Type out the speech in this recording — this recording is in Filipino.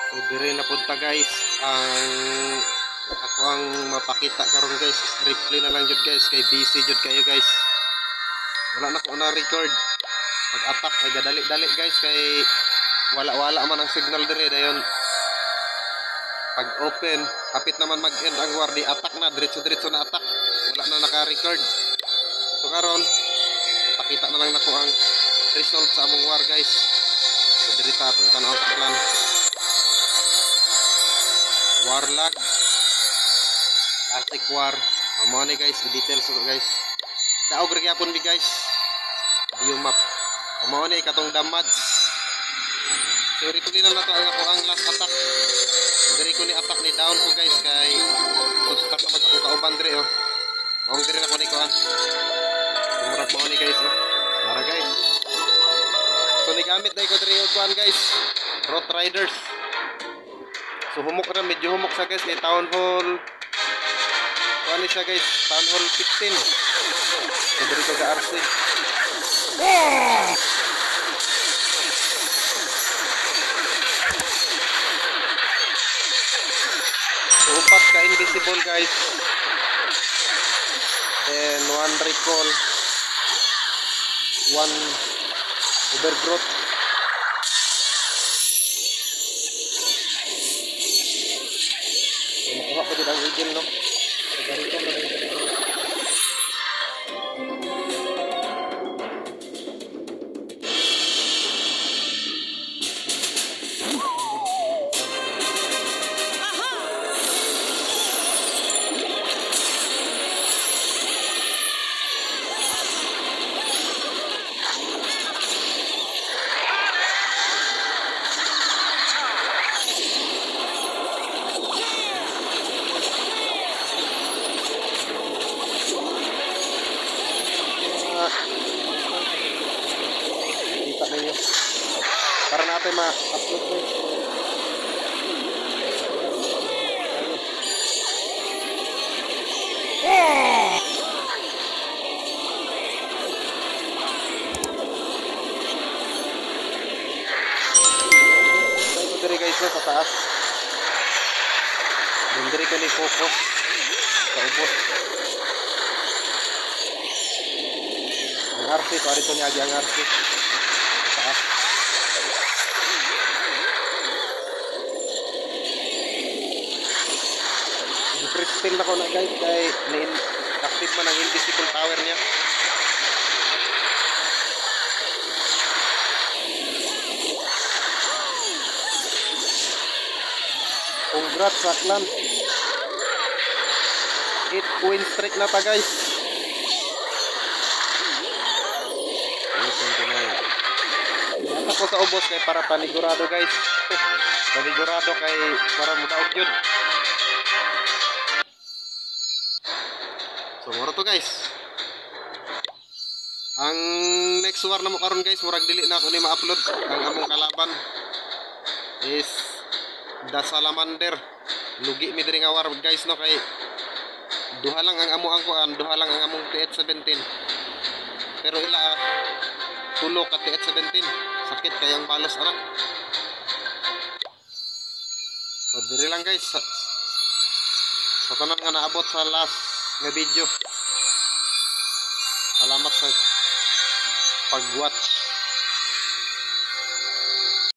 So dire na punta guys ang ako ang mapakita karon guys is replay na lang jud guys kay busy jud kayo guys. Wala na ko na record. Pag attack ay gadali-dali guys kay wala man ang signal dire dayon. Pag open, kapit naman mag-end ang war di attack na diretso na attack. Wala na naka-record. So karon ipakita na lang nako ang result sa among war guys. So diri ta atong tan-aw sa clan. Warlag classic war amo ni guys i-details ko guys daog ra gyapon mi guys view map amo ni katong damage so rituloy na nato ang last attack diri ko ni attack ni down ko guys kay stuck naman sa kauban diri oh maong diri na ko ni kuan murag mo ni guys oh mara guys so ni gamit dai ko diri og kuan guys Road Riders. So humok na, medyo humok siya guys, kay Town Hall ano siya guys, Town Hall 15. So dito ko sa RC. So 4 ka invisible guys. Then 1 recall, 1 overgrowth. Makuha pa din ang eagle no. Ganito na rin. Kita ninyo para natin ma-upload guys. Ito diri guys no, sa taas diri ko ni focus sa ubos ang RC so arito ni agi ang RC sa taas. Crystal na ko na guys kay active man ang invisible tower niya. Congrats sa clan, 8 win streak na ta guys. 29 ako sa ubos kay para panigurado guys. Panigurado kay para mudaog yun. So mura to guys. Ang next war na mo karon guys, murag dili na ako ni ma-upload. Ang among kalaban is The Salamander. Lugi mi diri nga war guys no kay duha lang ang amo ang kuan, duha lang ang among TH17. Pero ila tulo ka TH17. Sakit kayang balos anak. So diri lang guys. Sa tanan nga naabot sa last nga video. Salamat sa pag-watch.